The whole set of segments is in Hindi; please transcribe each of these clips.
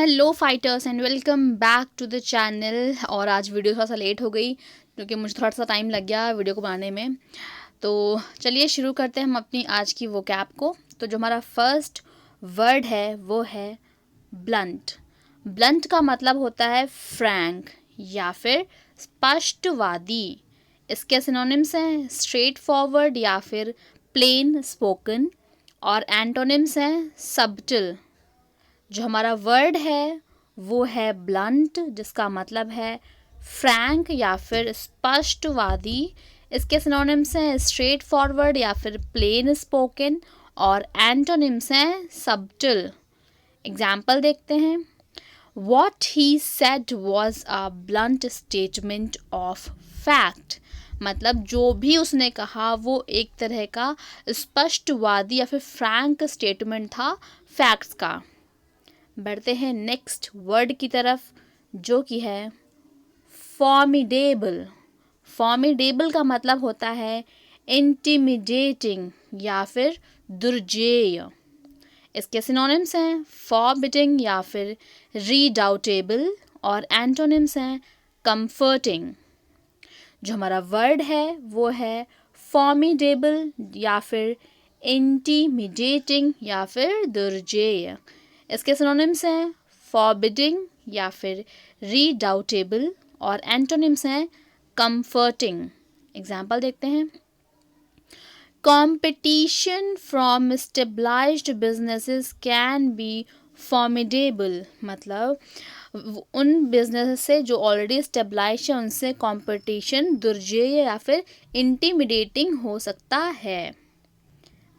Hello fighters and welcome back to the channel. और आज वीडियो थोड़ा सा लेट हो गई क्योंकि मुझे थोड़ा सा टाइम लग गया वीडियो को बनाने में। तो चलिए शुरू करते हैं हम अपनी आज की वोकैब को। तो जो हमारा फर्स्ट वर्ड है वो है ब्लंट। ब्लंट का मतलब होता है फ्रैंक या फिर स्पष्टवादी। इसके सिनोनिम्स हैं स्ट्रेट फॉरवर्ड या फिर प्लेन स्पोकन, और एंटोनिम्स हैं सबटिल। जो हमारा वर्ड है वो है ब्लंट, जिसका मतलब है फ्रैंक या फिर स्पष्टवादी। इसके सिनोनिम्स हैं स्ट्रेट फॉरवर्ड या फिर प्लेन स्पोकन, और एंटोनिम्स हैं सबटिल। एग्जाम्पल देखते हैं। What he said was a blunt statement of fact। मतलब जो भी उसने कहा वो एक तरह का स्पष्टवादी या फिर फ्रैंक स्टेटमेंट था फैक्ट्स का। बढ़ते हैं नेक्स्ट वर्ड की तरफ, जो कि है फॉर्मिडेबल। फॉर्मिडेबल का मतलब होता है इंटिमिडेटिंग या फिर दुर्जेय। इसके सिनोनिम्स हैं फॉरबिडिंग या फिर रीडाउटेबल, और एंटोनिम्स हैं कंफर्टिंग। जो हमारा वर्ड है वो है फॉर्मिडेबल या फिर इंटिमिडेटिंग या फिर दुर्जेय। इसके सिनोनिम्स हैं फॉरबिडिंग या फिर रीडाउटेबल, और एंटोनिम्स हैं कंफर्टिंग। एग्जाम्पल देखते हैं। Competition from established businesses can be formidable। मतलब उन बिजनेस से जो ऑलरेडी स्टेब्लाइश है उनसे कंपटीशन दुर्जेय या फिर इंटिमिडेटिंग हो सकता है।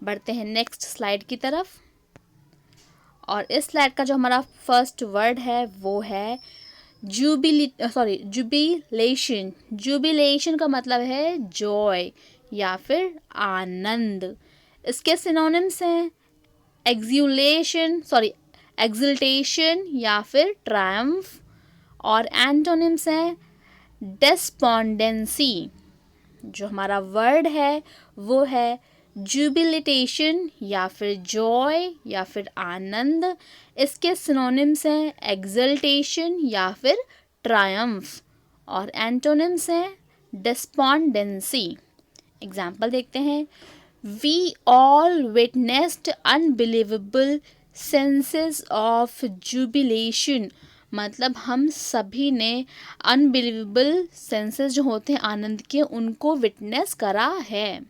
बढ़ते हैं नेक्स्ट स्लाइड की तरफ। और इस स्लाइड का जो हमारा फर्स्ट वर्ड है वो है जुबिलेशन। जुबिलेशन का मतलब है जॉय या फिर आनंद। इसके सिनोनिम्स हैं एक्सल्टेशन या फिर ट्रायम्फ, और एंटोनिम्स हैं डेस्पोंडेंसी। जो हमारा वर्ड है वो है जुबिलिटेशन या फिर जॉय या फिर आनंद। इसके सिनोनिम्स हैं एक्सल्टेशन या फिर ट्रायम्फ, और एंटोनिम्स हैं डेस्पोंडेंसी। एग्जाम्पल देखते हैं। We all witnessed unbelievable senses of jubilation. मतलब हम सभी ने अनबिलीवेबल सेंसेस जो होते हैं आनंद के, उनको विटनेस करा है।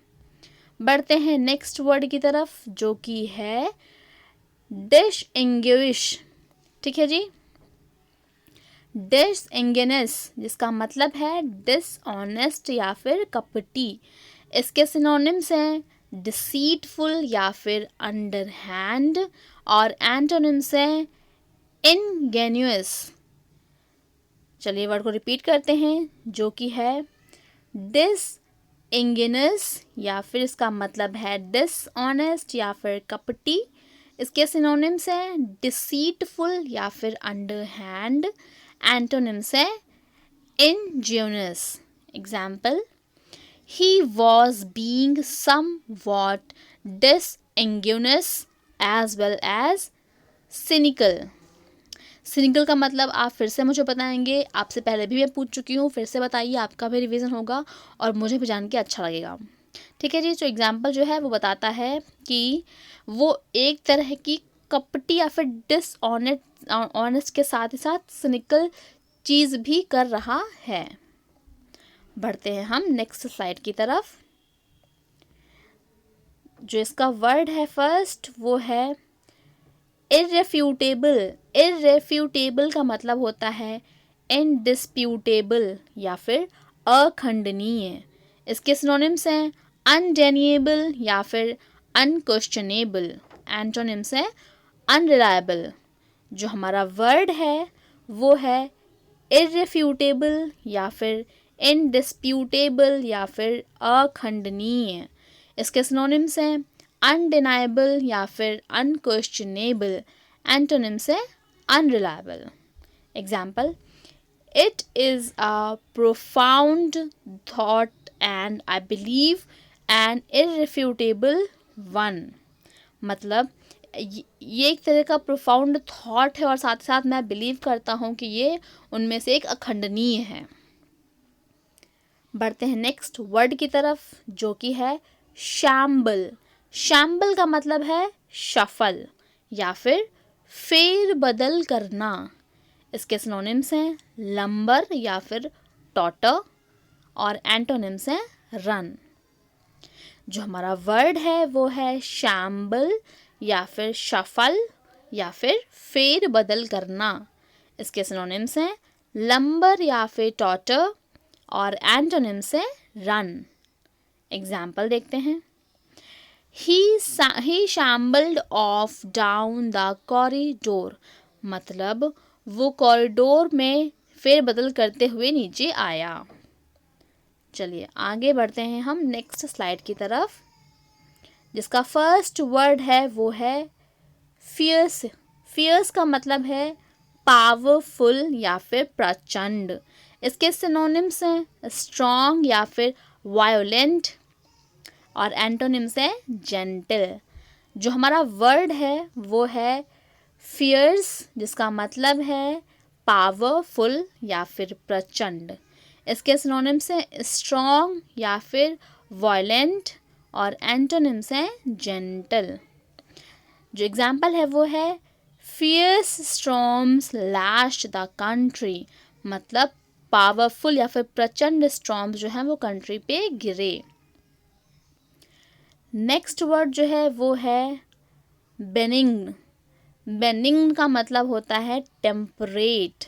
बढ़ते हैं नेक्स्ट वर्ड की तरफ, जो कि है डिसइंग्विश। ठीक है जी। डिसइंगेनेस, जिसका मतलब है डिसऑनेस्ट या फिर कपटी। इसके सिनोनिम्स हैं डिसीटफुल या फिर अंडरहैंड, और एंटोनिम्स हैं इनगेन्यूअस। चलिए वर्ड को रिपीट करते हैं, जो कि है डिसइंगेनस या फिर इसका मतलब है डिसऑनेस्ट या फिर कपटी। इसके सिनोनिम्स हैं डिसीटफुल या फिर अंडरहैंड, एंटोनिम्स है ingenuous। Example, he was being somewhat disingenuous as well as cynical। cynical का मतलब आप फिर से मुझे बताएंगे, आपसे पहले भी मैं पूछ चुकी हूँ, फिर से बताइए, आपका भी रिवीजन होगा और मुझे भी जान के अच्छा लगेगा। ठीक है जी। तो एग्जाम्पल जो है वो बताता है कि वो एक तरह की कपटी या फिर डिसऑनेस्ट के साथ ही साथ सिनिकल चीज़ भी कर रहा है। बढ़ते हैं हम नेक्स्ट स्लाइड की तरफ। जो इसका वर्ड है फर्स्ट वो है इररेफ्यूटेबल। इररेफ्यूटेबल का मतलब होता है इनडिस्प्यूटेबल या फिर अखंडनीय। इसके सिनोनिम्स हैं अनडेनिएबल या फिर अनक्वेश्चनेबल, एंटोनिम्स है अनरिलायबल। जो हमारा वर्ड है वो है इररेफ्यूटेबल या फिर इनडिस्प्यूटेबल या फिर अखंडनीय। इसके सिनोनिम्स हैं अनडिनाइबल या फिर अनक्वेश्चनेबल, एंटोनिम्स है unreliable. Example, it is a profound thought and I believe an irrefutable one. मतलब ये एक तरह का प्रोफाउंड थॉट है और साथ ही साथ मैं बिलीव करता हूँ कि ये उनमें से एक अखंडनीय है। बढ़ते हैं नेक्स्ट वर्ड की तरफ, जो कि है शैम्बल। शैम्बल का मतलब है शफल या फिर फेर बदल करना। इसके सिनोनिम्स हैं लंबर या फिर टॉटर और एंटोनिम्स हैं रन। जो हमारा वर्ड है वो है शैम्बल या फिर शफल या फिर फेर बदल करना। इसके सिनोनिम्स हैं लंबर या फिर टॉटर और एंटोनिम्स हैं रन। एग्जाम्पल देखते हैं। He shambled off down the corridor, मतलब वो कॉरिडोर में फेरबदल करते हुए नीचे आया। चलिए आगे बढ़ते हैं हम नेक्स्ट स्लाइड की तरफ, जिसका फर्स्ट वर्ड है वो है फियर्स। फियर्स का मतलब है पावरफुल या फिर प्रचंड। इसके सिनोनिम्स हैं स्ट्रॉन्ग या फिर वायोलेंट और एंटोनिम्स है जेंटल। जो हमारा वर्ड है वो है फियर्स, जिसका मतलब है पावरफुल या फिर प्रचंड। इसके सिनोनिम्स हैं स्ट्रॉन्ग या फिर वायलेंट और एंटोनिम्स हैं जेंटल। जो एग्जाम्पल है वो है fierce storms lashed the country, मतलब पावरफुल या फिर प्रचंड स्टॉर्म्स जो हैं वो कंट्री पे गिरे। नेक्स्ट वर्ड जो है वो है बेनिग्न। बेनिग्न का मतलब होता है टेम्परेट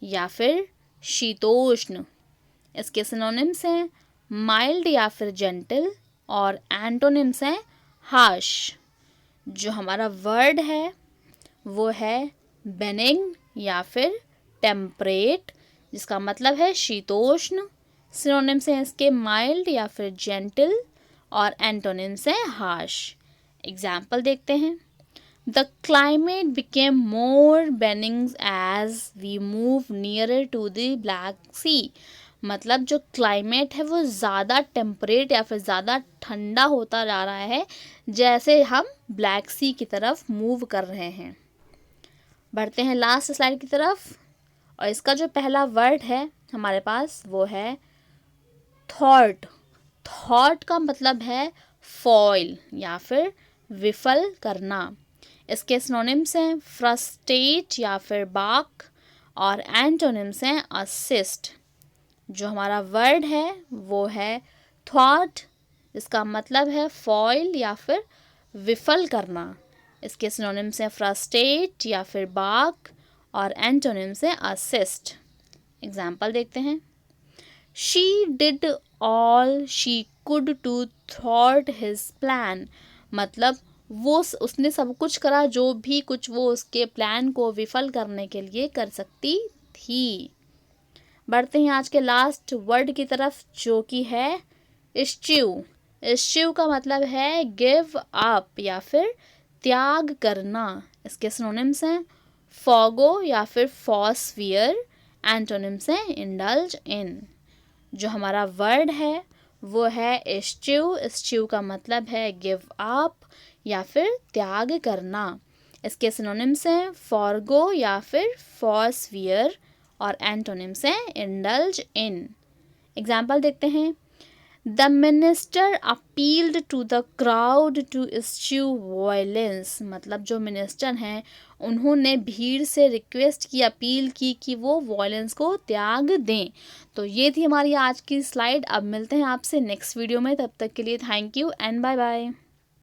या फिर शीतोष्ण। इसके सिनोनिम्स हैं माइल्ड या फिर जेंटल और एंटोनिम्स हैं हार्श। जो हमारा वर्ड है वो है बेनिग्न या फिर टेम्परेट, जिसका मतलब है शीतोष्ण। सिनोनिम्स हैं इसके माइल्ड या फिर जेंटल और एंटोनिम्स हैं हार्श। एग्जाम्पल देखते हैं। The climate became more benign as we move nearer to the Black Sea, मतलब जो क्लाइमेट है वो ज़्यादा टेम्परेट या फिर ज़्यादा ठंडा होता जा रहा है जैसे हम ब्लैक सी की तरफ मूव कर रहे हैं। बढ़ते हैं लास्ट स्लाइड की तरफ, और इसका जो पहला वर्ड है हमारे पास वो है थॉट। थॉट का मतलब है फॉइल या फिर विफल करना। इसके सिनोनिम्स हैं फ्रस्ट्रेट या फिर बाक और एंटोनिम्स हैं असिस्ट। जो हमारा वर्ड है वो है थॉट, इसका मतलब है फॉइल या फिर विफल करना। इसके सिनोनिम्स हैं फ्रस्ट्रेट या फिर बाक और एंटोनिम्स हैं असिस्ट। एग्जाम्पल देखते हैं। She did all she could to thwart his plan, मतलब उसने सब कुछ करा जो भी कुछ वो उसके प्लान को विफल करने के लिए कर सकती थी। बढ़ते हैं आज के लास्ट वर्ड की तरफ, जो कि है इश्च्यू। इश्च्यू का मतलब है गिव अप या फिर त्याग करना। इसके सिनोनिम्स हैं फॉगो या फिर फॉसफियर, एंटोनिम्स हैं इंडल्ज इन। जो हमारा वर्ड है वो है इश्च्यू। इश्च्यू का मतलब है गिव अप या फिर त्याग करना। इसके सिनोनिम्स हैं फॉरगो या फिर फॉसफियर और एंटोनिम्स हैं इंडल्ज इन। एग्जाम्पल देखते हैं। The minister appealed to the crowd to issue violence, मतलब जो मिनिस्टर हैं उन्होंने भीड़ से रिक्वेस्ट की, अपील की कि वो वायलेंस को त्याग दें। तो ये थी हमारी आज की स्लाइड। अब मिलते हैं आपसे नेक्स्ट वीडियो में, तब तक के लिए thank you and bye bye.